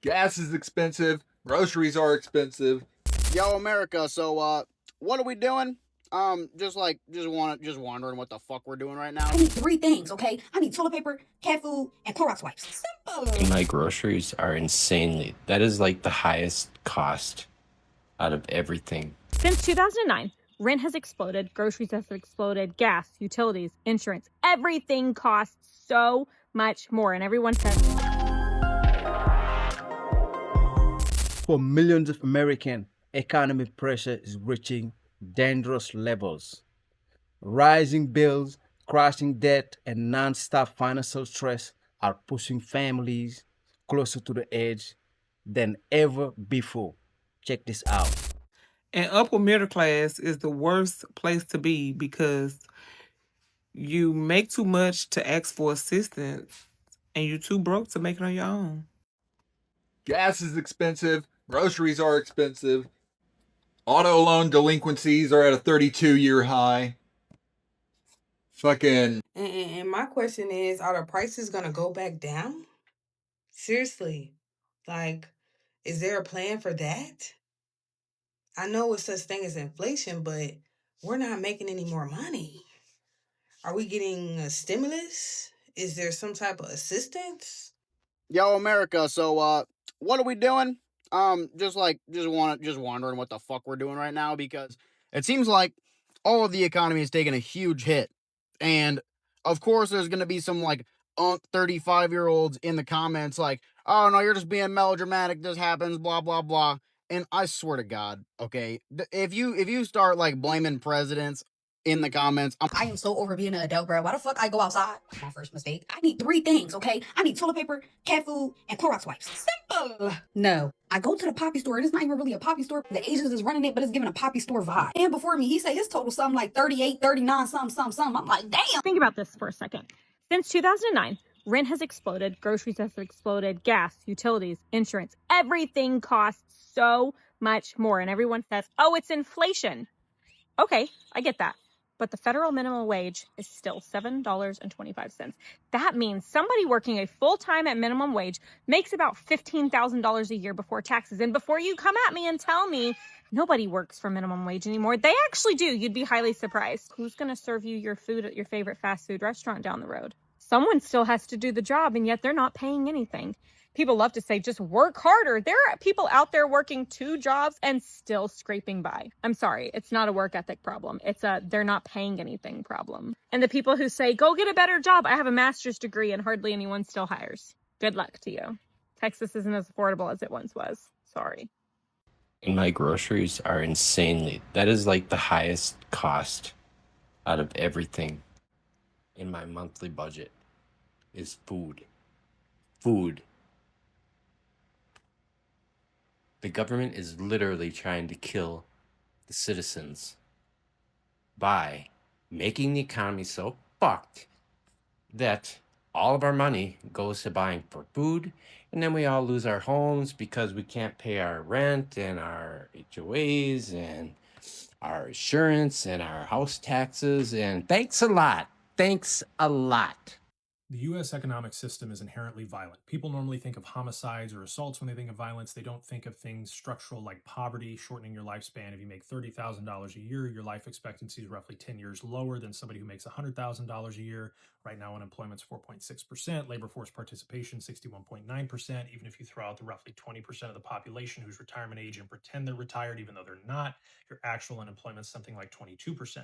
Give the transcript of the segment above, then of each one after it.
Gas is expensive. Groceries are expensive. Yo, America. So, what are we doing? Just wondering what the fuck we're doing right now. I need three things, okay? I need toilet paper, cat food, and Clorox wipes. Simple. My groceries are insanely. That is like the highest cost out of everything. Since 2009, rent has exploded, groceries have exploded, gas, utilities, insurance, everything costs so much more. And everyone says, For millions of Americans, economic pressure is reaching dangerous levels. Rising bills, crashing debt, and nonstop financial stress are pushing families closer to the edge than ever before. Check this out. And upper middle class is the worst place to be because you make too much to ask for assistance and you're too broke to make it on your own. Gas is expensive. Groceries are expensive. Auto loan delinquencies are at a 32-year high. Fucking. And my question is, are the prices gonna go back down? Seriously, like, is there a plan for that? I know it's such thing as inflation, but we're not making any more money. Are we getting a stimulus? Is there some type of assistance? Yo, America. So, what are we doing? Just wondering what the fuck we're doing right now, because it seems like all of the economy is taking a huge hit. And of course, there's gonna be some like 35-year-olds in the comments like, oh no, you're just being melodramatic, this happens, blah blah blah. And I swear to God, okay, if you start like blaming presidents in the comments, I am so over being an adult, bro. Why the fuck I go outside? My first mistake. I need three things, okay? I need toilet paper, cat food, and Clorox wipes. Simple. No. I go to the poppy store, and it's not even really a poppy store. The Asians is running it, but it's giving a poppy store vibe. And before me, he said his total something like 38, 39, something. I'm like, damn. think about this for a second. Since 2009, rent has exploded, groceries have exploded, gas, utilities, insurance, everything costs so much more. And everyone says, oh, it's inflation. Okay, I get that. But the federal minimum wage is still $7.25. That means somebody working a full-time at minimum wage makes about $15,000 a year before taxes. And before you come at me and tell me nobody works for minimum wage anymore, they actually do. You'd be highly surprised. Who's going to serve you your food at your favorite fast food restaurant down the road? Someone still has to do the job, and yet they're not paying anything. People love to say, just work harder. There are people out there working 2 jobs and still scraping by. I'm sorry, it's not a work ethic problem. It's a they're not paying anything problem. And the people who say, go get a better job. I have a master's degree and hardly anyone still hires. Good luck to you. Texas isn't as affordable as it once was. Sorry. And my groceries are insanely. That is like the highest cost out of everything in my monthly budget is food. Food. The government is literally trying to kill the citizens by making the economy so fucked that all of our money goes to buying for food, and then we all lose our homes because we can't pay our rent and our HOAs and our insurance and our house taxes. And thanks a lot. Thanks a lot. The U.S. economic system is inherently violent. People normally think of homicides or assaults when they think of violence. They don't think of things structural like poverty, shortening your lifespan. If you make $30,000 a year, your life expectancy is roughly 10 years lower than somebody who makes $100,000 a year. Right now, unemployment's 4.6%, labor force participation 61.9%. Even if you throw out the roughly 20% of the population who's retirement age and pretend they're retired, even though they're not, your actual unemployment is something like 22%.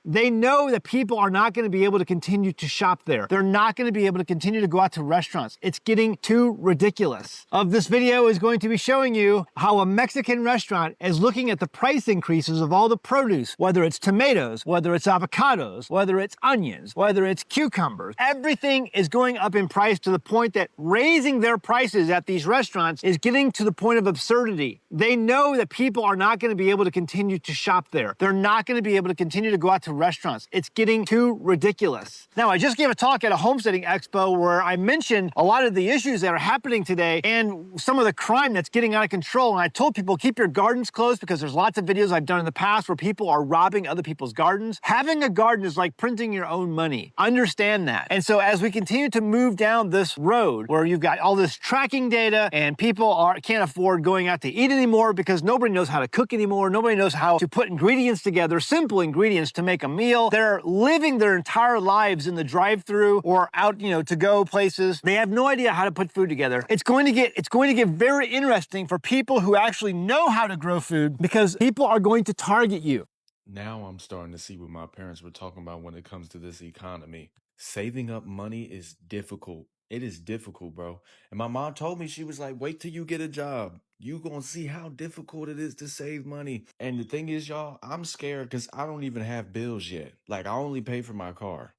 They know that people are not going to be able to continue to shop there. They're not going to be able to continue to go out to restaurants. It's getting too ridiculous. Of this video is going to be showing you how a Mexican restaurant is looking at the price increases of all the produce, whether it's tomatoes, whether it's avocados, whether it's onions, whether it's cucumbers. Everything is going up in price to the point that raising their prices at these restaurants is getting to the point of absurdity. They know that people are not going to be able to continue to shop there. They're not going to be able to continue to go out to restaurants. It's getting too ridiculous. Now, I just gave a talk at a homesteading expo where I mentioned a lot of the issues that are happening today and some of the crime that's getting out of control. And I told people, keep your gardens closed, because there's lots of videos I've done in the past where people are robbing other people's gardens. Having a garden is like printing your own money. Understand understand that. And so as we continue to move down this road where you've got all this tracking data and people can't afford going out to eat anymore because nobody knows how to cook anymore, nobody knows how to put ingredients together, simple ingredients to make a meal. They're living their entire lives in the drive-through or out, to go places. They have no idea how to put food together. It's going to get very interesting for people who actually know how to grow food because people are going to target you. Now I'm starting to see what my parents were talking about when it comes to this economy. Saving up money is difficult. It is difficult, bro. And my mom told me, she was like, wait till you get a job. You gonna see how difficult it is to save money. And the thing is, y'all, I'm scared because I don't even have bills yet. Like, I only pay for my car.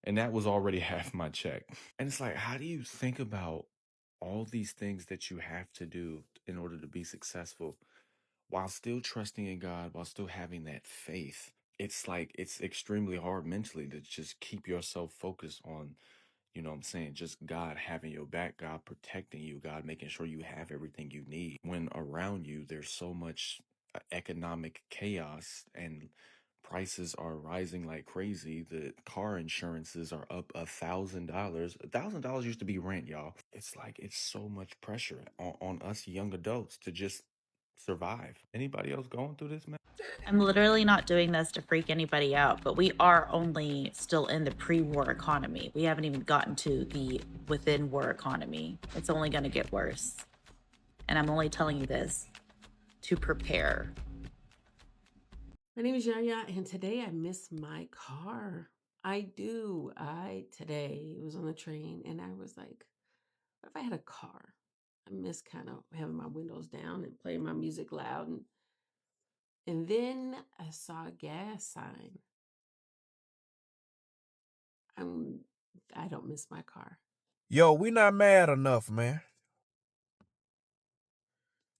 And that was already half my check. And it's like, how do you think about all these things that you have to do in order to be successful while still trusting in God, while still having that faith? It's like, it's extremely hard mentally to just keep yourself focused on, you know what I'm saying, just God having your back, God protecting you, God making sure you have everything you need. When around you, there's so much economic chaos and prices are rising like crazy. The car insurances are up $1,000. $1,000 used to be rent, y'all. It's like, it's so much pressure on us young adults to just survive. Anybody else going through this, man? I'm literally not doing this to freak anybody out, but we are only still in the pre-war economy. We haven't even gotten to the within war economy. It's only going to get worse. And I'm only telling you this to prepare. My name is Yaya, and today I miss my car. I do. Today was on the train, and I was like, what if I had a car? I miss kind of having my windows down and playing my music loud. And then I saw a gas sign. I don't miss my car. Yo, we not mad enough, man.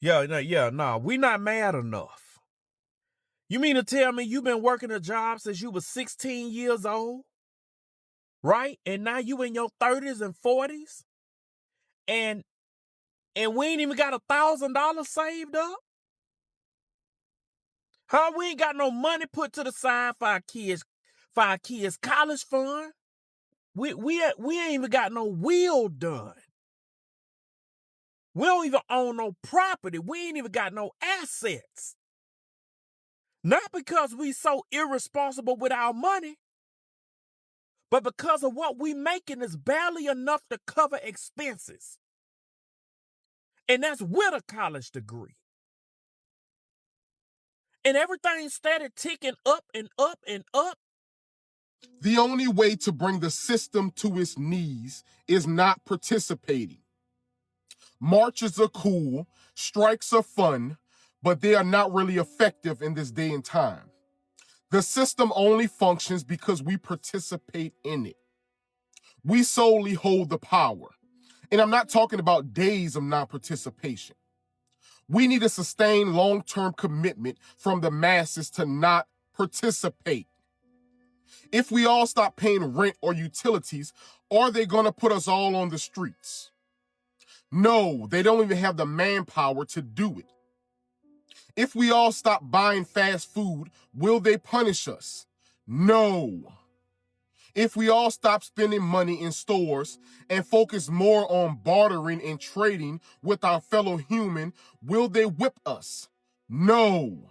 We not mad enough. You mean to tell me you've been working a job since you was 16 years old? Right? And now you in your 30s and 40s? And we ain't even got $1,000 saved up? Huh? We ain't got no money put to the side for our kids' college fund. We ain't even got no will done. We don't even own no property. We ain't even got no assets. Not because we so irresponsible with our money, but because of what we making is barely enough to cover expenses. And that's with a college degree. And everything started ticking up and up and up. The only way to bring the system to its knees is not participating. Marches are cool, strikes are fun, but they are not really effective in this day and time. The system only functions because we participate in it. We solely hold the power. And I'm not talking about days of non-participation. We need a sustained long-term commitment from the masses to not participate. If we all stop paying rent or utilities, are they going to put us all on the streets? No, they don't even have the manpower to do it. If we all stop buying fast food, will they punish us? No. If we all stop spending money in stores and focus more on bartering and trading with our fellow human, will they whip us? No.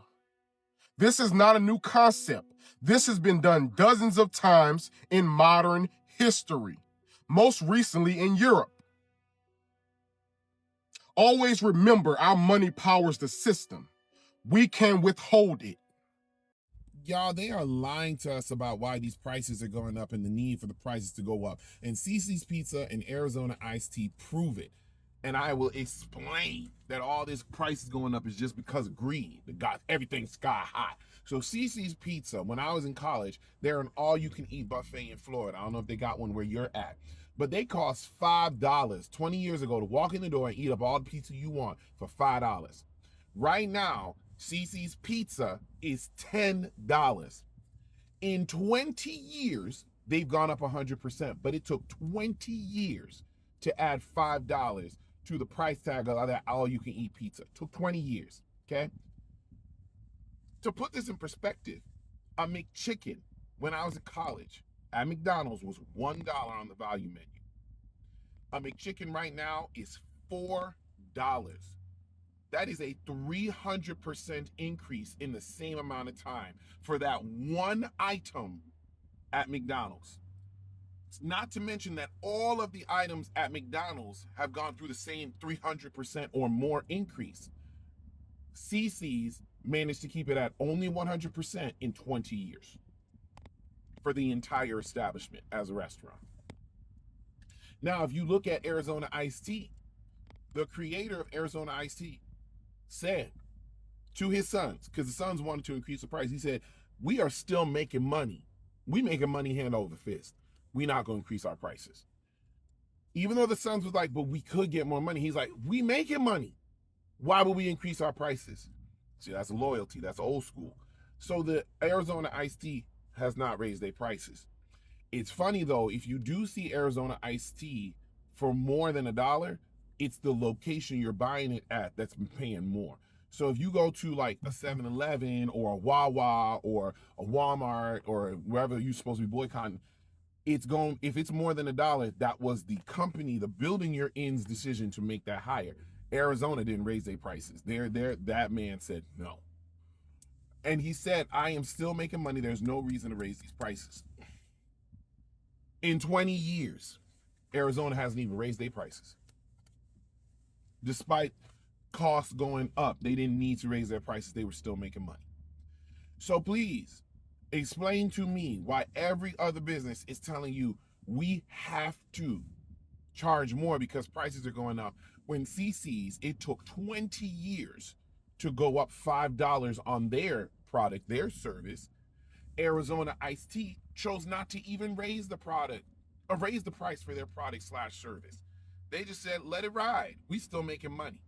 This is not a new concept. This has been done dozens of times in modern history, most recently in Europe. Always remember, our money powers the system. We can withhold it. Y'all, they are lying to us about why these prices are going up and the need for the prices to go up. And CC's Pizza and Arizona Iced Tea prove it. And I will explain that all this price is going up is just because of greed. Everything's sky high. So CC's Pizza, when I was in college, they're an all-you-can-eat buffet in Florida. I don't know if they got one where you're at. But they cost $5 20 years ago to walk in the door and eat up all the pizza you want for $5. Right now, CC's Pizza is $10. In 20 years, they've gone up 100%, but it took 20 years to add $5 to the price tag of that all-you-can-eat pizza. It took 20 years, okay? To put this in perspective, a McChicken, when I was in college, at McDonald's was $1 on the value menu. A McChicken right now is $4. That is a 300% increase in the same amount of time for that one item at McDonald's. Not to mention that all of the items at McDonald's have gone through the same 300% or more increase. CC's managed to keep it at only 100% in 20 years for the entire establishment as a restaurant. Now, if you look at Arizona Iced Tea, the creator of Arizona Iced Tea said to his sons, because the sons wanted to increase the price, he said, we are still making money. We making money hand over fist. We're not going to increase our prices. Even though the sons was like, but we could get more money. He's like, we making money. Why would we increase our prices? See, that's loyalty. That's old school. So the Arizona Iced Tea has not raised their prices. It's funny though, if you do see Arizona Iced Tea for more than $1, it's the location you're buying it at that's paying more. So if you go to like a 7-Eleven or a Wawa or a Walmart or wherever you're supposed to be boycotting, it's going, if it's more than $1, that was the company, the building you're in's decision to make that higher. Arizona didn't raise their prices. That man said no. And he said, I am still making money. There's no reason to raise these prices. In 20 years, Arizona hasn't even raised their prices. Despite costs going up, they didn't need to raise their prices. They were still making money. So please, explain to me why every other business is telling you we have to charge more because prices are going up. When CC's, it took 20 years to go up $5 on their product, their service. Arizona Iced Tea chose not to even raise the product or raise the price for their product / service. They just said, let it ride. We still making money.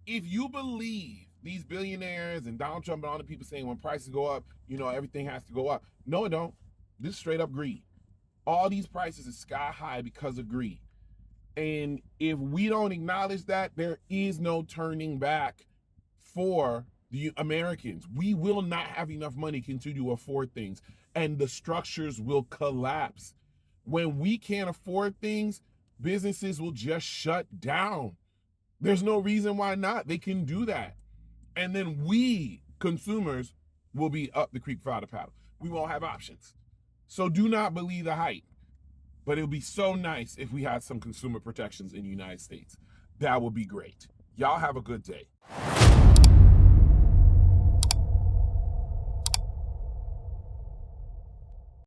If you believe these billionaires and Donald Trump and all the people saying when prices go up, everything has to go up. No, it don't. This is straight up greed. All these prices are sky high because of greed. And if we don't acknowledge that, there is no turning back for the Americans. We will not have enough money to continue to afford things, and the structures will collapse. When we can't afford things, businesses will just shut down. There's no reason why not. They can do that. And then we, consumers, will be up the creek without a paddle. We won't have options. So do not believe the hype. But it would be so nice if we had some consumer protections in the United States. That would be great. Y'all have a good day.